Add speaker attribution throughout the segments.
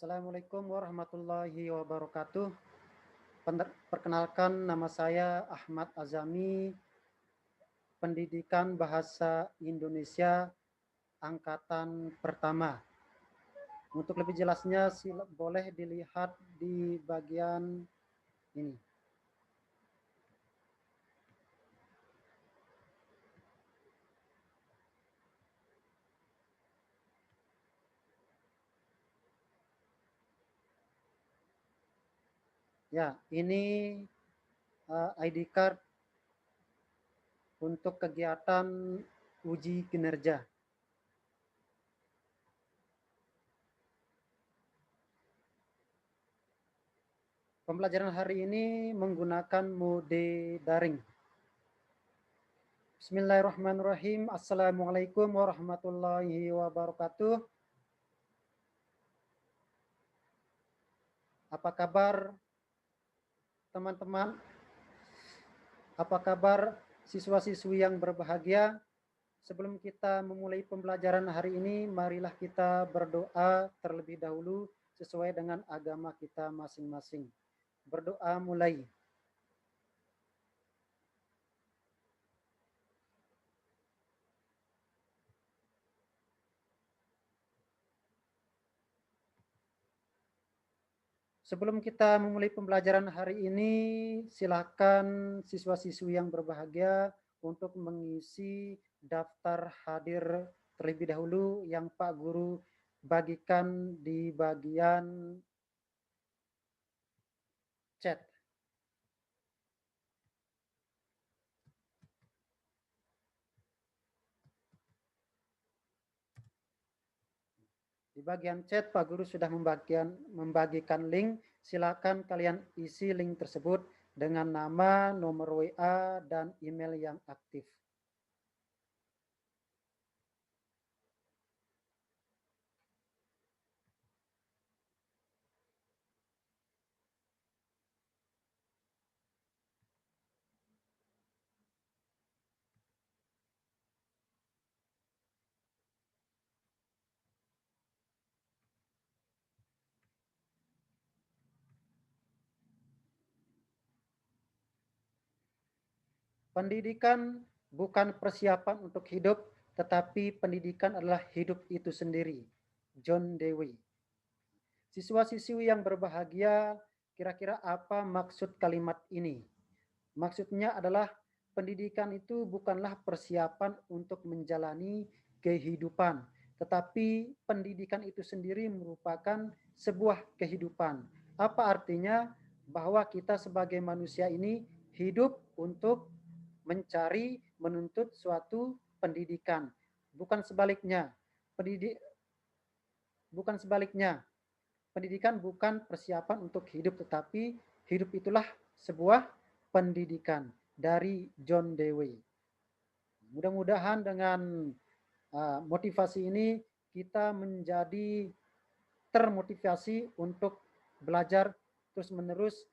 Speaker 1: Assalamualaikum warahmatullahi wabarakatuh. Perkenalkan, nama saya Ahmad Azami, Pendidikan Bahasa Indonesia Angkatan Pertama. Untuk lebih jelasnya boleh dilihat di bagian ini. Ya, ini ID card untuk kegiatan uji kinerja. Pembelajaran hari ini menggunakan mode daring. Bismillahirrahmanirrahim. Assalamualaikum warahmatullahi wabarakatuh. Apa kabar teman-teman? Apa kabar siswa-siswi yang berbahagia? Sebelum kita memulai pembelajaran hari ini, marilah kita berdoa terlebih dahulu sesuai dengan agama kita masing-masing. Berdoa mulai. Sebelum kita memulai pembelajaran hari ini, silakan siswa-siswi yang berbahagia untuk mengisi daftar hadir terlebih dahulu yang Pak Guru bagikan di bagian chat. Di bagian chat Pak Guru sudah membagikan link. Silakan kalian isi link tersebut dengan nama, nomor WA, dan email yang aktif. Pendidikan bukan persiapan untuk hidup, tetapi pendidikan adalah hidup itu sendiri. John Dewey. Siswa-siswi yang berbahagia, kira-kira apa maksud kalimat ini? Maksudnya adalah pendidikan itu bukanlah persiapan untuk menjalani kehidupan, tetapi pendidikan itu sendiri merupakan sebuah kehidupan. Apa artinya? Bahwa kita sebagai manusia ini hidup untuk mencari, menuntut suatu pendidikan. Bukan sebaliknya. Bukan sebaliknya. Pendidikan bukan persiapan untuk hidup, tetapi hidup itulah sebuah pendidikan dari John Dewey. Mudah-mudahan dengan motivasi ini kita menjadi termotivasi untuk belajar terus-menerus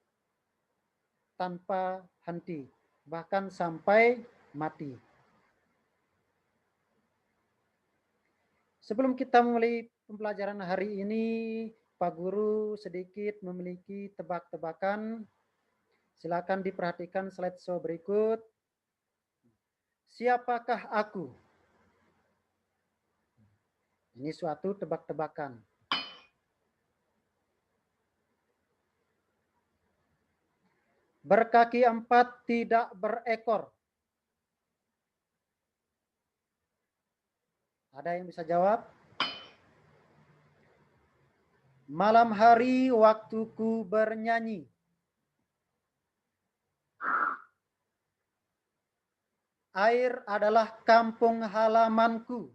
Speaker 1: tanpa henti, bahkan sampai mati. Sebelum kita mulai pembelajaran hari ini, Pak Guru sedikit memiliki tebak-tebakan. Silakan diperhatikan slide show berikut. Siapakah aku? Ini suatu tebak-tebakan. Berkaki empat, tidak berekor. Ada yang bisa jawab? Malam hari waktuku bernyanyi. Air adalah kampung halamanku.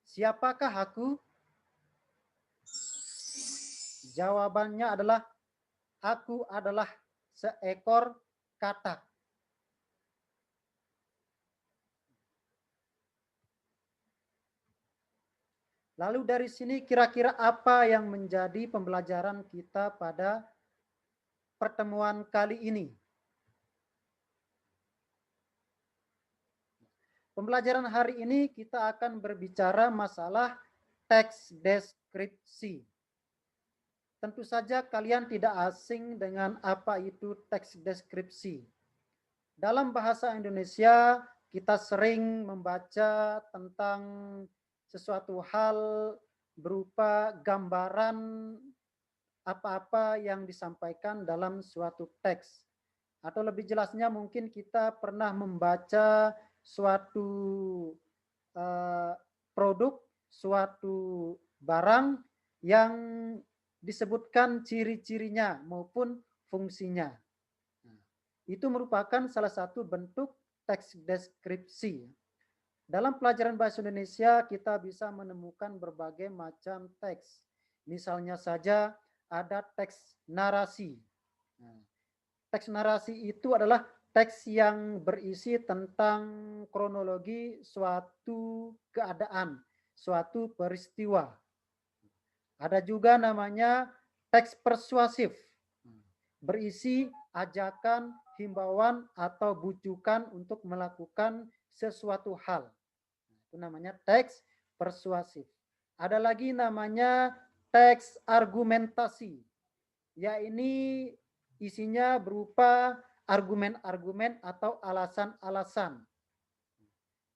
Speaker 1: Siapakah aku? Jawabannya adalah aku adalah seekor katak. Lalu dari sini kira-kira apa yang menjadi pembelajaran kita pada pertemuan kali ini? Pembelajaran hari ini kita akan berbicara masalah teks deskripsi. Tentu saja kalian tidak asing dengan apa itu teks deskripsi. Dalam bahasa Indonesia, kita sering membaca tentang sesuatu hal berupa gambaran apa-apa yang disampaikan dalam suatu teks. Atau lebih jelasnya mungkin kita pernah membaca suatu produk, suatu barang yang disebutkan ciri-cirinya maupun fungsinya. Itu merupakan salah satu bentuk teks deskripsi. Dalam pelajaran bahasa Indonesia kita bisa menemukan berbagai macam teks. Misalnya saja ada teks narasi. Teks narasi itu adalah teks yang berisi tentang kronologi suatu keadaan, suatu peristiwa. Ada juga namanya teks persuasif, berisi ajakan, himbauan, atau bujukan untuk melakukan sesuatu hal. Itu namanya teks persuasif. Ada lagi namanya teks argumentasi. Ya, ini isinya berupa argumen-argumen atau alasan-alasan.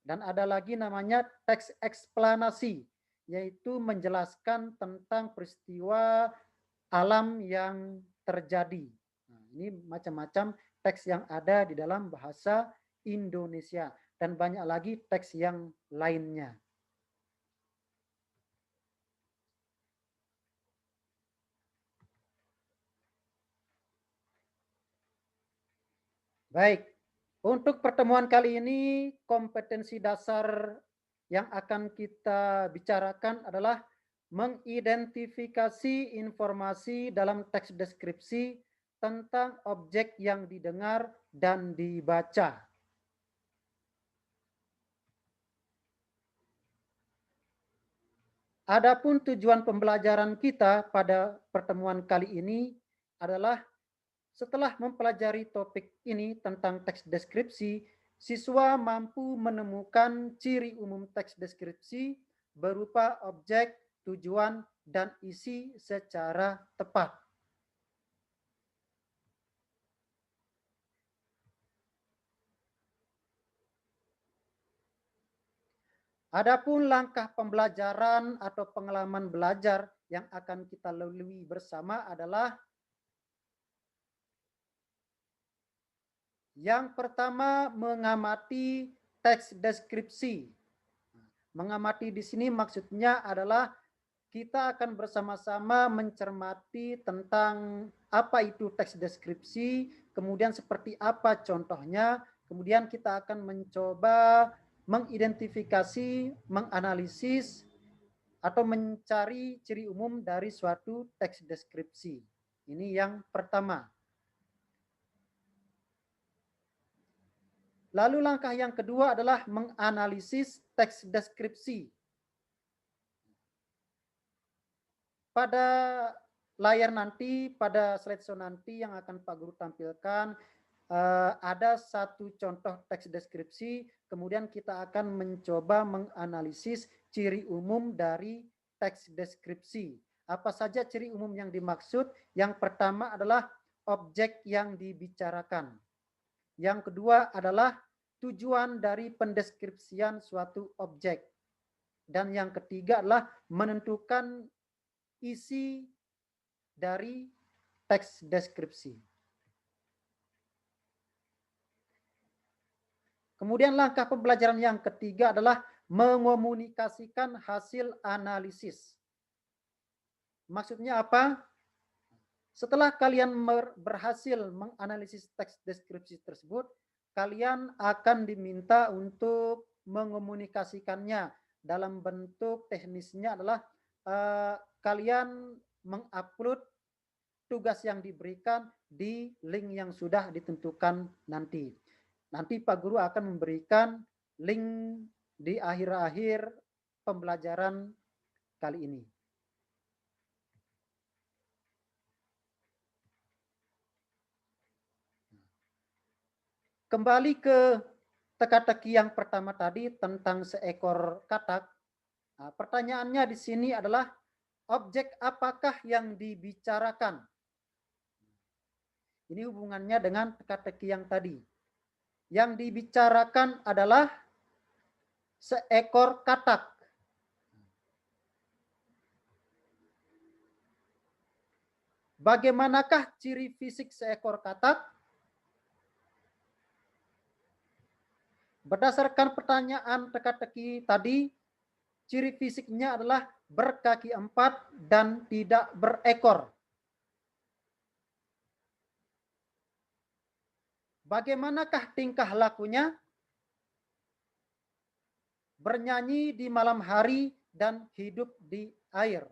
Speaker 1: Dan ada lagi namanya teks eksplanasi, yaitu menjelaskan tentang peristiwa alam yang terjadi. Nah, ini macam-macam teks yang ada di dalam bahasa Indonesia dan banyak lagi teks yang lainnya. Baik, untuk pertemuan kali ini kompetensi dasar yang akan kita bicarakan adalah mengidentifikasi informasi dalam teks deskripsi tentang objek yang didengar dan dibaca. Adapun tujuan pembelajaran kita pada pertemuan kali ini adalah setelah mempelajari topik ini tentang teks deskripsi, siswa mampu menemukan ciri umum teks deskripsi berupa objek, tujuan, dan isi secara tepat. Adapun langkah pembelajaran atau pengalaman belajar yang akan kita lalui bersama adalah yang pertama, mengamati teks deskripsi. Mengamati di sini maksudnya adalah kita akan bersama-sama mencermati tentang apa itu teks deskripsi, kemudian seperti apa contohnya, kemudian kita akan mencoba mengidentifikasi, menganalisis, atau mencari ciri umum dari suatu teks deskripsi. Ini yang pertama. Lalu langkah yang kedua adalah menganalisis teks deskripsi. Pada layar nanti, pada slideshow nanti yang akan Pak Guru tampilkan, ada satu contoh teks deskripsi, kemudian kita akan mencoba menganalisis ciri umum dari teks deskripsi. Apa saja ciri umum yang dimaksud? Yang pertama adalah objek yang dibicarakan. Yang kedua adalah tujuan dari pendeskripsian suatu objek. Dan yang ketiga adalah menentukan isi dari teks deskripsi. Kemudian langkah pembelajaran yang ketiga adalah mengomunikasikan hasil analisis. Maksudnya apa? Setelah kalian berhasil menganalisis teks deskripsi tersebut, kalian akan diminta untuk mengomunikasikannya. Dalam bentuk teknisnya adalah kalian mengupload tugas yang diberikan di link yang sudah ditentukan nanti. Nanti Pak Guru akan memberikan link di akhir-akhir pembelajaran kali ini. Kembali ke teka-teki yang pertama tadi tentang seekor katak. Nah, pertanyaannya di sini adalah objek apakah yang dibicarakan? Ini hubungannya dengan teka-teki yang tadi. Yang dibicarakan adalah seekor katak. Bagaimanakah ciri fisik seekor katak? Berdasarkan pertanyaan teka-teki tadi, ciri fisiknya adalah berkaki 4 dan tidak berekor. Bagaimanakah tingkah lakunya? Bernyanyi di malam hari dan hidup di air.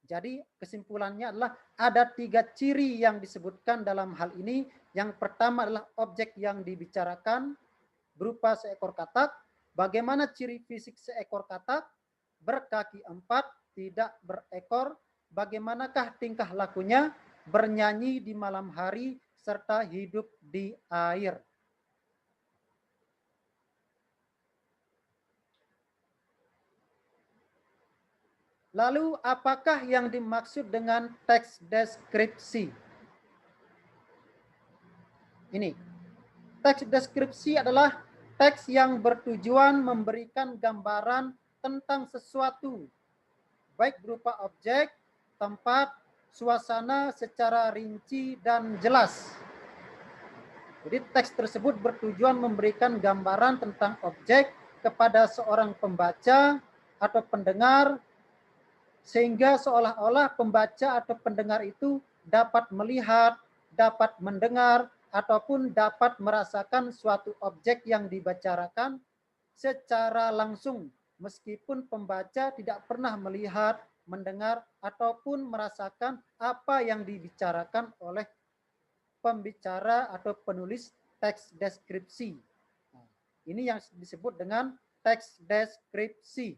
Speaker 1: Jadi kesimpulannya adalah ada 3 ciri yang disebutkan dalam hal ini. Yang pertama adalah objek yang dibicarakan berupa seekor katak. Bagaimana ciri fisik seekor katak? Berkaki 4, tidak berekor. Bagaimanakah tingkah lakunya? Bernyanyi di malam hari serta hidup di air. Lalu apakah yang dimaksud dengan teks deskripsi? Ini. Teks deskripsi adalah teks yang bertujuan memberikan gambaran tentang sesuatu, baik berupa objek, tempat, suasana secara rinci dan jelas. Jadi teks tersebut bertujuan memberikan gambaran tentang objek kepada seorang pembaca atau pendengar, sehingga seolah-olah pembaca atau pendengar itu dapat melihat, dapat mendengar, ataupun dapat merasakan suatu objek yang dibicarakan secara langsung, meskipun pembaca tidak pernah melihat, mendengar, ataupun merasakan apa yang dibicarakan oleh pembicara atau penulis teks deskripsi. Ini yang disebut dengan teks deskripsi.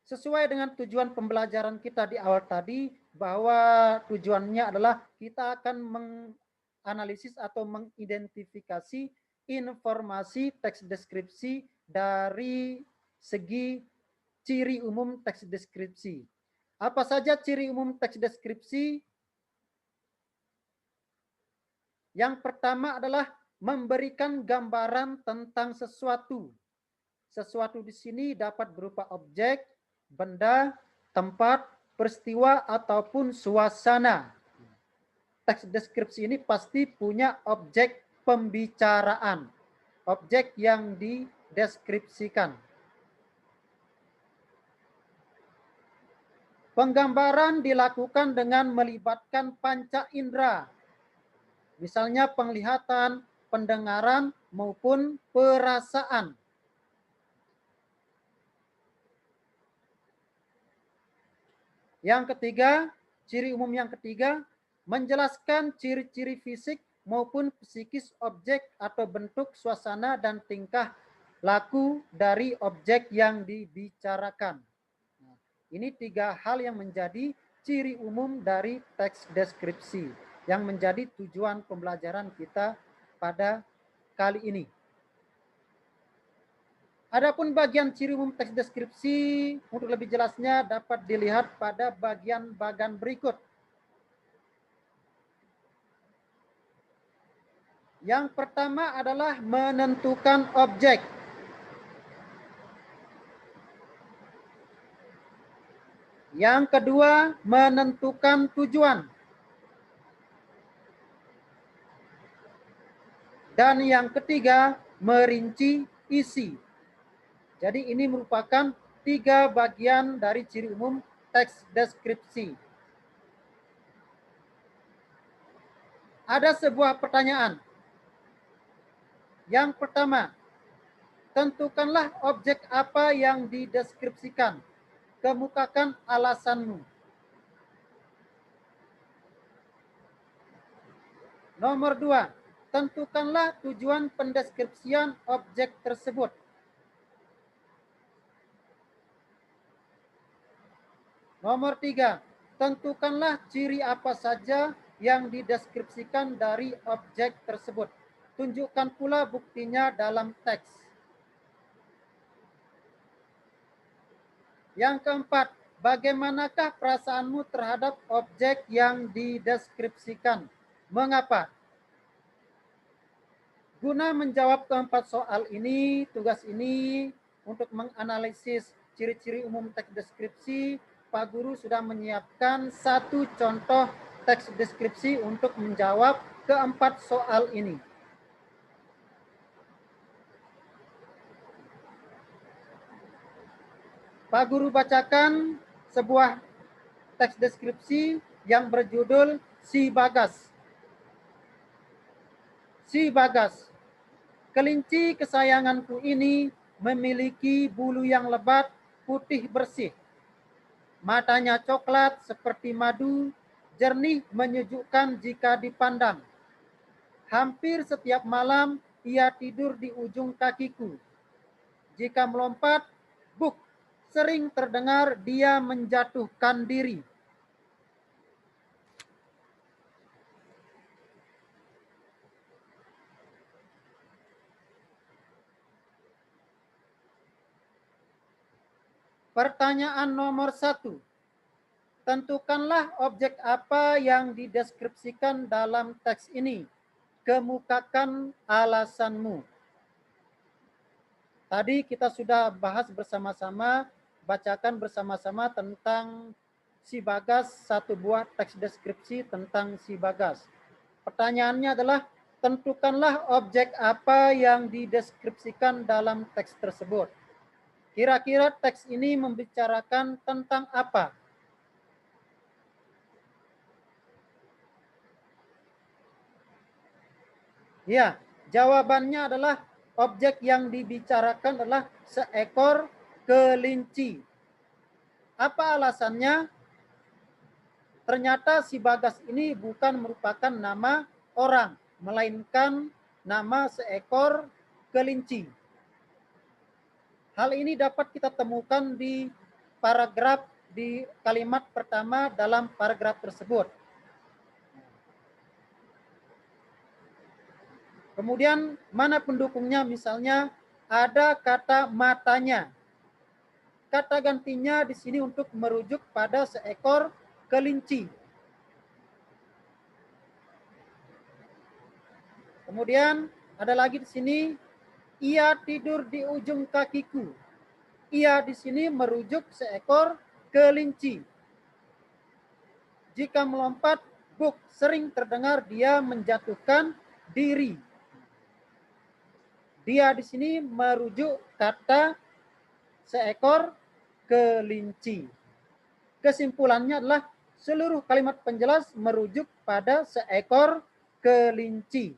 Speaker 1: Sesuai dengan tujuan pembelajaran kita di awal tadi, bahwa tujuannya adalah kita akan menganalisis atau mengidentifikasi informasi teks deskripsi dari segi ciri umum teks deskripsi. Apa saja ciri umum teks deskripsi? Yang pertama adalah memberikan gambaran tentang sesuatu. Sesuatu di sini dapat berupa objek, benda, tempat, peristiwa, ataupun suasana. Teks deskripsi ini pasti punya objek pembicaraan, objek yang dideskripsikan. Penggambaran dilakukan dengan melibatkan panca indera, misalnya penglihatan, pendengaran, maupun perasaan. Yang ketiga, ciri umum yang ketiga, menjelaskan ciri-ciri fisik maupun psikis objek atau bentuk, suasana, dan tingkah laku dari objek yang dibicarakan. Ini 3 hal yang menjadi ciri umum dari teks deskripsi yang menjadi tujuan pembelajaran kita pada kali ini. Adapun bagian ciri umum teks deskripsi untuk lebih jelasnya dapat dilihat pada bagian berikut. Yang pertama adalah menentukan objek. Yang kedua, menentukan tujuan. Dan yang ketiga, merinci isi. Jadi ini merupakan 3 bagian dari ciri umum teks deskripsi. Ada sebuah pertanyaan. Yang pertama, tentukanlah objek apa yang dideskripsikan. Kemukakan alasanmu. Nomor 2, tentukanlah tujuan pendeskripsian objek tersebut. Nomor 3, tentukanlah ciri apa saja yang dideskripsikan dari objek tersebut. Tunjukkan pula buktinya dalam teks. Yang keempat, bagaimanakah perasaanmu terhadap objek yang dideskripsikan? Mengapa? Guna menjawab keempat soal ini, tugas ini untuk menganalisis ciri-ciri umum teks deskripsi, Pak Guru sudah menyiapkan satu contoh teks deskripsi untuk menjawab keempat soal ini. Pak Guru bacakan sebuah teks deskripsi yang berjudul Si Bagas. Si Bagas, kelinci kesayanganku ini memiliki bulu yang lebat, putih bersih. Matanya coklat seperti madu, jernih menyejukkan jika dipandang. Hampir setiap malam ia tidur di ujung kakiku. Jika melompat, buk, sering terdengar dia menjatuhkan diri. Pertanyaan nomor 1. Tentukanlah objek apa yang dideskripsikan dalam teks ini. Kemukakan alasanmu. Tadi kita sudah bahas bersama-sama, bacakan bersama-sama tentang Si Bagas, satu buah teks deskripsi tentang Si Bagas. Pertanyaannya adalah, tentukanlah objek apa yang dideskripsikan dalam teks tersebut. Kira-kira teks ini membicarakan tentang apa? Ya, jawabannya adalah objek yang dibicarakan adalah seekor kelinci. Apa alasannya? Ternyata Si Bagas ini bukan merupakan nama orang, melainkan nama seekor kelinci. Hal ini dapat kita temukan di paragraf di kalimat pertama dalam paragraf tersebut. Kemudian mana pendukungnya? Misalnya ada kata matanya. Kata gantinya di sini untuk merujuk pada seekor kelinci. Kemudian ada lagi di sini, ia tidur di ujung kakiku. Ia di sini merujuk seekor kelinci. Jika melompat, buk, sering terdengar dia menjatuhkan diri. Dia di sini merujuk kata seekor kelinci. Kesimpulannya adalah seluruh kalimat penjelas merujuk pada seekor kelinci.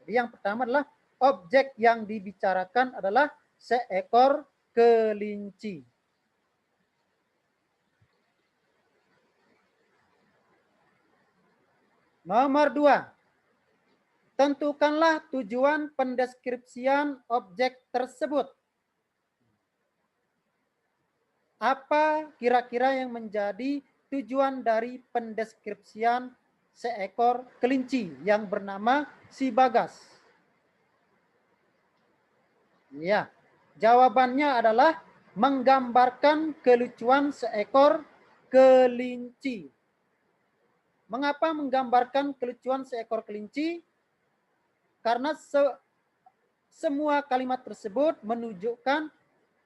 Speaker 1: Jadi yang pertama adalah objek yang dibicarakan adalah seekor kelinci. Nomor 2. Tentukanlah tujuan pendeskripsian objek tersebut. Apa kira-kira yang menjadi tujuan dari pendeskripsian seekor kelinci yang bernama Si Bagas? Ya, jawabannya adalah menggambarkan kelucuan seekor kelinci. Mengapa menggambarkan kelucuan seekor kelinci? Karena semua kalimat tersebut menunjukkan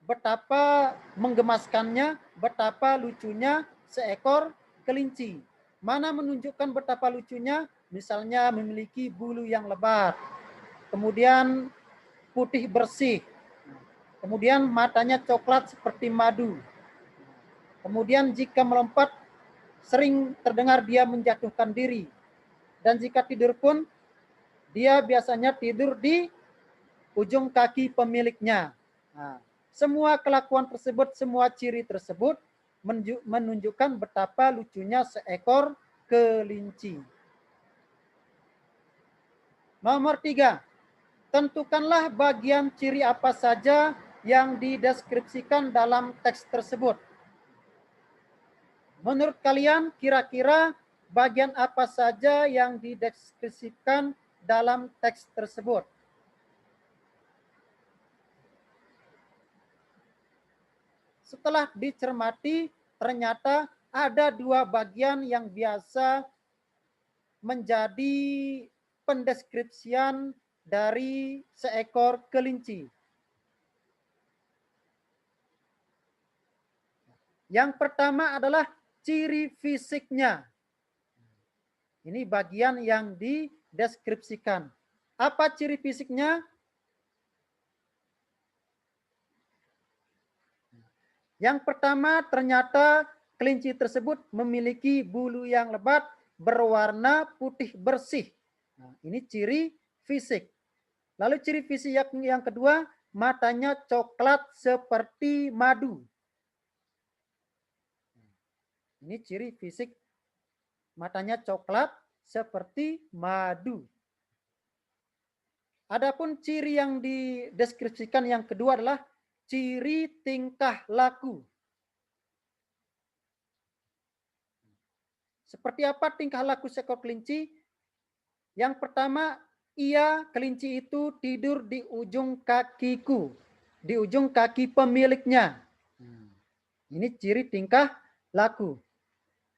Speaker 1: betapa menggemaskannya, betapa lucunya seekor kelinci. Mana menunjukkan betapa lucunya? Misalnya memiliki bulu yang lebat, kemudian putih bersih, kemudian matanya coklat seperti madu. Kemudian jika melompat, sering terdengar dia menjatuhkan diri. Dan jika tidur pun, dia biasanya tidur di ujung kaki pemiliknya. Nah, semua kelakuan tersebut, semua ciri tersebut menunjukkan betapa lucunya seekor kelinci. Nomor 3. Tentukanlah bagian ciri apa saja yang dideskripsikan dalam teks tersebut. Menurut kalian, kira-kira bagian apa saja yang dideskripsikan dalam teks tersebut. Setelah dicermati, ternyata ada dua bagian yang biasa menjadi pendeskripsian dari seekor kelinci. Yang pertama adalah ciri fisiknya. Ini bagian yang dideskripsikan. Apa ciri fisiknya? Yang pertama, ternyata kelinci tersebut memiliki bulu yang lebat berwarna putih bersih. Nah, ini ciri fisik. Lalu ciri fisik yang kedua, matanya coklat seperti madu. Ini ciri fisik, matanya coklat seperti madu. Adapun ciri yang dideskripsikan yang kedua adalah ciri tingkah laku. Seperti apa tingkah laku seekor kelinci? Yang pertama, kelinci itu tidur di ujung kakiku, di ujung kaki pemiliknya. Ini ciri tingkah laku.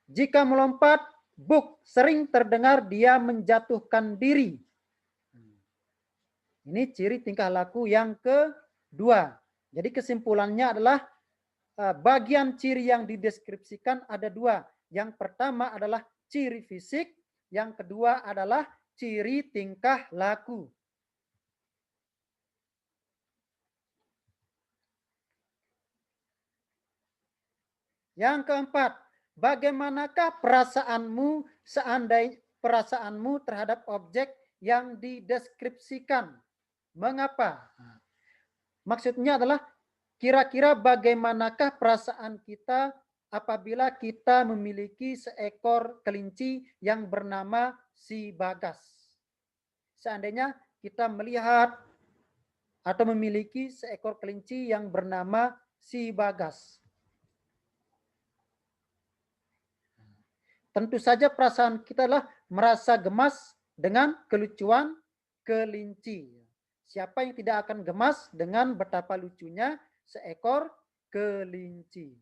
Speaker 1: Jika melompat, buk, sering terdengar dia menjatuhkan diri. Ini ciri tingkah laku yang kedua. Jadi kesimpulannya adalah bagian ciri yang dideskripsikan ada dua. Yang pertama adalah ciri fisik, yang kedua adalah ciri tingkah laku. Yang keempat, bagaimanakah perasaanmu terhadap objek yang dideskripsikan? Mengapa? Maksudnya adalah kira-kira bagaimanakah perasaan kita apabila kita memiliki seekor kelinci yang bernama si Bagas. Seandainya kita melihat atau memiliki seekor kelinci yang bernama si Bagas. Tentu saja perasaan kita adalah merasa gemas dengan kelucuan kelinci. Siapa yang tidak akan gemas dengan betapa lucunya seekor kelinci.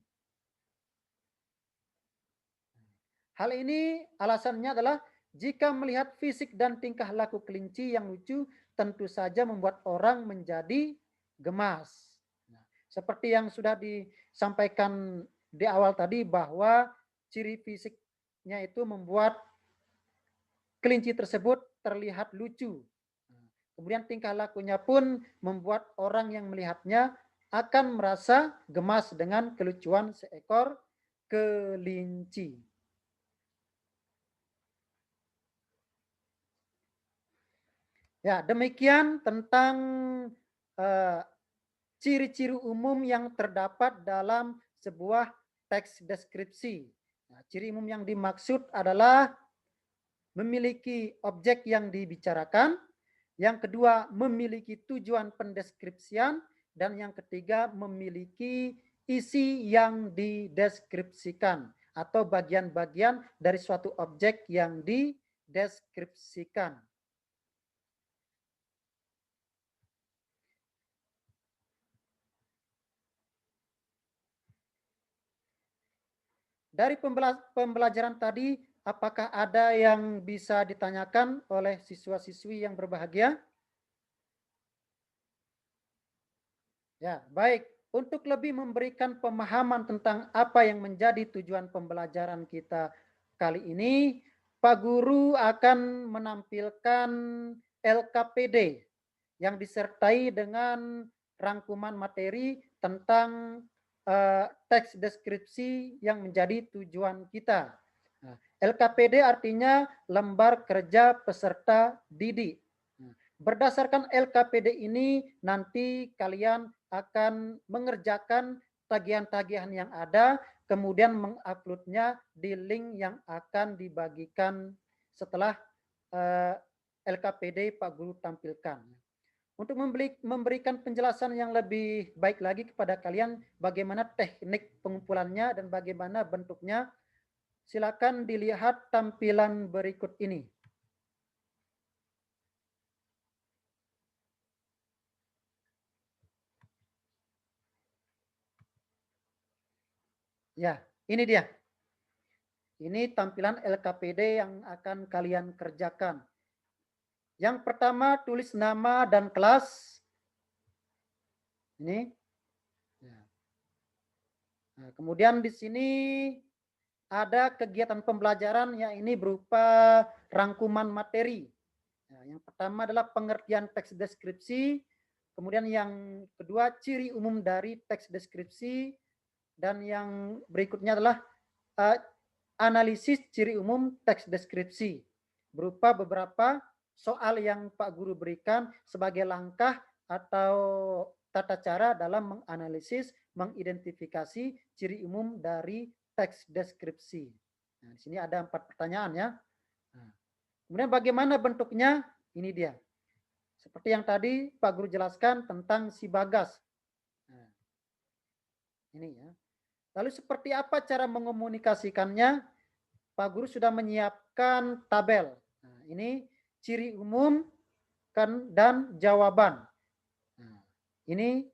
Speaker 1: Hal ini alasannya adalah jika melihat fisik dan tingkah laku kelinci yang lucu, tentu saja membuat orang menjadi gemas. Seperti yang sudah disampaikan di awal tadi bahwa ciri fisiknya itu membuat kelinci tersebut terlihat lucu. Kemudian tingkah lakunya pun membuat orang yang melihatnya akan merasa gemas dengan kelucuan seekor kelinci. Ya, demikian tentang ciri-ciri umum yang terdapat dalam sebuah teks deskripsi. Nah, ciri umum yang dimaksud adalah memiliki objek yang dibicarakan, yang kedua memiliki tujuan pendeskripsian, dan yang ketiga memiliki isi yang dideskripsikan atau bagian-bagian dari suatu objek yang dideskripsikan. Dari pembelajaran tadi, apakah ada yang bisa ditanyakan oleh siswa-siswi yang berbahagia? Ya, baik. Untuk lebih memberikan pemahaman tentang apa yang menjadi tujuan pembelajaran kita kali ini, Pak Guru akan menampilkan LKPD yang disertai dengan rangkuman materi tentang teks deskripsi yang menjadi tujuan kita. Nah, LKPD artinya lembar kerja peserta didik. Berdasarkan LKPD ini nanti kalian akan mengerjakan tagihan-tagihan yang ada, kemudian menguploadnya di link yang akan dibagikan setelah LKPD Pak Guru tampilkan. Untuk memberikan penjelasan yang lebih baik lagi kepada kalian bagaimana teknik pengumpulannya dan bagaimana bentuknya, Silakan dilihat tampilan berikut ini. Ya, ini dia. Ini tampilan LKPD yang akan kalian kerjakan. Yang pertama, tulis nama dan kelas. Ini. Nah, kemudian di sini ada kegiatan pembelajaran yang ini berupa rangkuman materi. Nah, yang pertama adalah pengertian teks deskripsi. Kemudian yang kedua, ciri umum dari teks deskripsi. Dan yang berikutnya adalah uh, analisis ciri umum teks deskripsi. Berupa beberapa soal yang Pak Guru berikan sebagai langkah atau tata cara dalam menganalisis, mengidentifikasi ciri umum dari teks deskripsi. Nah, di sini ada 4 pertanyaan ya. Nah, kemudian bagaimana bentuknya? Ini dia. Seperti yang tadi Pak Guru jelaskan tentang si Bagas. Nah, ini ya. Lalu seperti apa cara mengomunikasikannya? Pak Guru sudah menyiapkan tabel. Nah, ini ciri umum kan dan jawaban. Nah, ini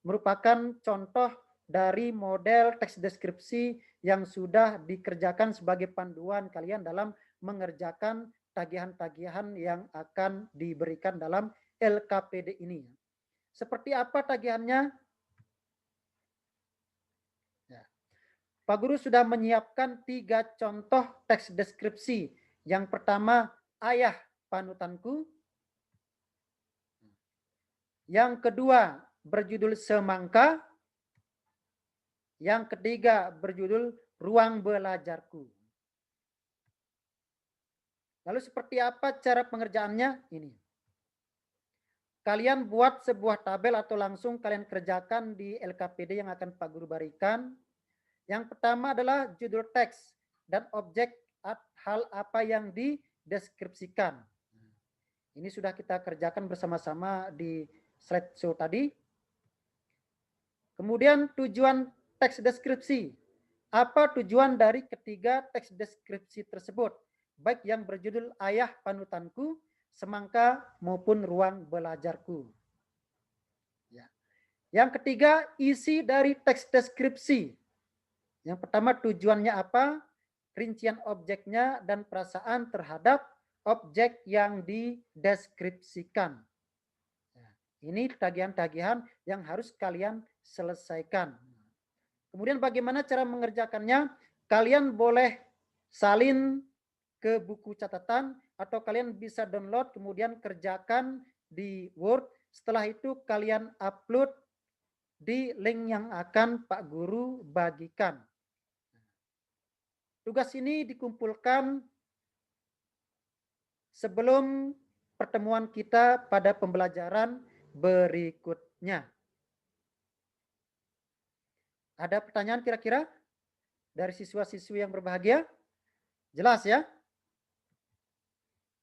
Speaker 1: merupakan contoh dari model teks deskripsi yang sudah dikerjakan sebagai panduan kalian dalam mengerjakan tagihan-tagihan yang akan diberikan dalam LKPD ini. Seperti apa tagihannya? Ya. Pak Guru sudah menyiapkan 3 contoh teks deskripsi. Yang pertama, ayah panutanku. Yang kedua, berjudul semangka. Yang ketiga, berjudul ruang belajarku. Lalu seperti apa cara pengerjaannya? Ini. Kalian buat sebuah tabel atau langsung kalian kerjakan di LKPD yang akan Pak Guru berikan. Yang pertama adalah judul teks dan objek hal apa yang dideskripsikan. Ini sudah kita kerjakan bersama-sama di slideshow tadi. Kemudian tujuan teks deskripsi. Apa tujuan dari ketiga teks deskripsi tersebut? Baik yang berjudul ayah panutanku, semangka maupun ruang belajarku. Ya. Yang ketiga, isi dari teks deskripsi. Yang pertama tujuannya apa? Rincian objeknya dan perasaan terhadap objek yang dideskripsikan. Ini tagihan-tagihan yang harus kalian selesaikan. Kemudian bagaimana cara mengerjakannya? Kalian boleh salin ke buku catatan atau kalian bisa download kemudian kerjakan di Word. Setelah itu kalian upload di link yang akan Pak Guru bagikan. Tugas ini dikumpulkan sebelum pertemuan kita pada pembelajaran berikutnya. Ada pertanyaan kira-kira dari siswa-siswi yang berbahagia? Jelas ya?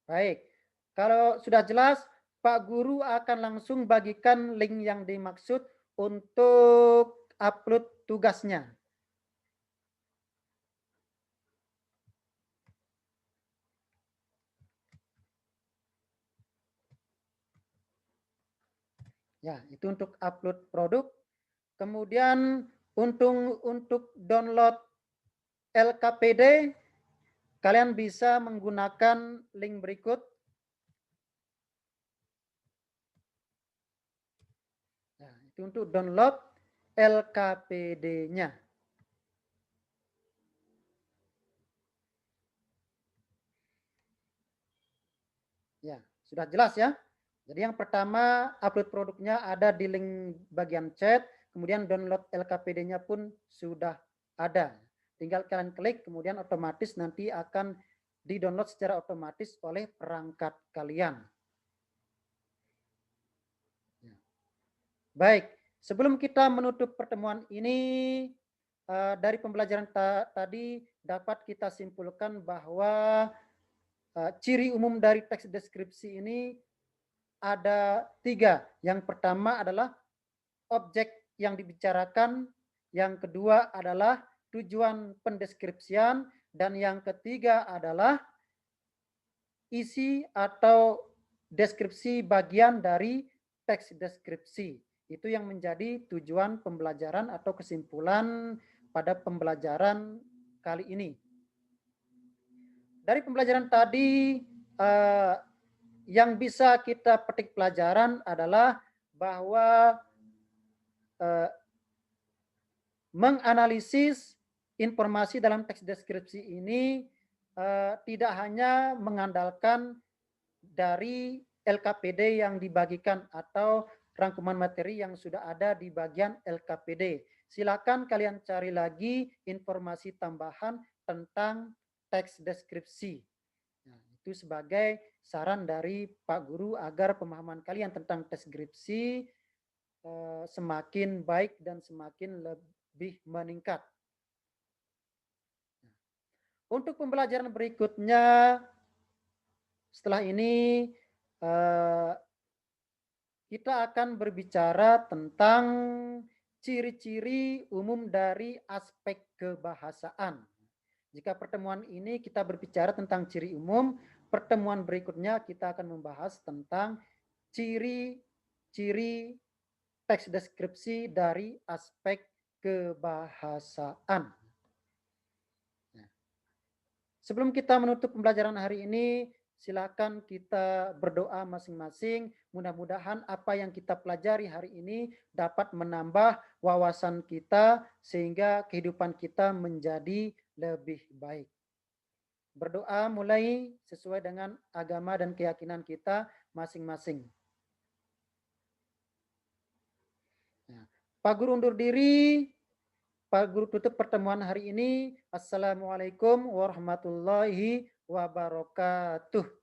Speaker 1: Baik. Kalau sudah jelas, Pak Guru akan langsung bagikan link yang dimaksud untuk upload tugasnya. Ya, itu untuk upload produk. Kemudian untuk download LKPD, kalian bisa menggunakan link berikut. Nah, itu untuk download LKPD-nya. Ya, sudah jelas ya. Jadi yang pertama upload produknya ada di link bagian chat, kemudian download LKPD-nya pun sudah ada. Tinggal kalian klik, kemudian otomatis nanti akan di-download secara otomatis oleh perangkat kalian. Baik, sebelum kita menutup pertemuan ini, dari pembelajaran tadi dapat kita simpulkan bahwa ciri umum dari teks deskripsi ini ada 3. Yang pertama adalah objek yang dibicarakan, yang kedua adalah tujuan pendeskripsian, dan yang ketiga adalah isi atau deskripsi bagian dari teks deskripsi. Itu yang menjadi tujuan pembelajaran atau kesimpulan pada pembelajaran kali ini. Dari pembelajaran tadi, yang bisa kita petik pelajaran adalah bahwa menganalisis informasi dalam teks deskripsi ini tidak hanya mengandalkan dari LKPD yang dibagikan atau rangkuman materi yang sudah ada di bagian LKPD. Silakan kalian cari lagi informasi tambahan tentang teks deskripsi. Nah, itu sebagai saran dari Pak Guru agar pemahaman kalian tentang teks deskripsi semakin baik dan semakin lebih meningkat. Untuk pembelajaran berikutnya, setelah ini kita akan berbicara tentang ciri-ciri umum dari aspek kebahasaan. Jika pertemuan ini kita berbicara tentang ciri umum, pertemuan berikutnya kita akan membahas tentang ciri-ciri teks deskripsi dari aspek kebahasaan. Sebelum kita menutup pembelajaran hari ini, silakan kita berdoa masing-masing. Mudah-mudahan apa yang kita pelajari hari ini dapat menambah wawasan kita sehingga kehidupan kita menjadi lebih baik. Berdoa mulai sesuai dengan agama dan keyakinan kita masing-masing. Pak Guru undur diri. Pak Guru tutup pertemuan hari ini. Assalamualaikum warahmatullahi wabarakatuh.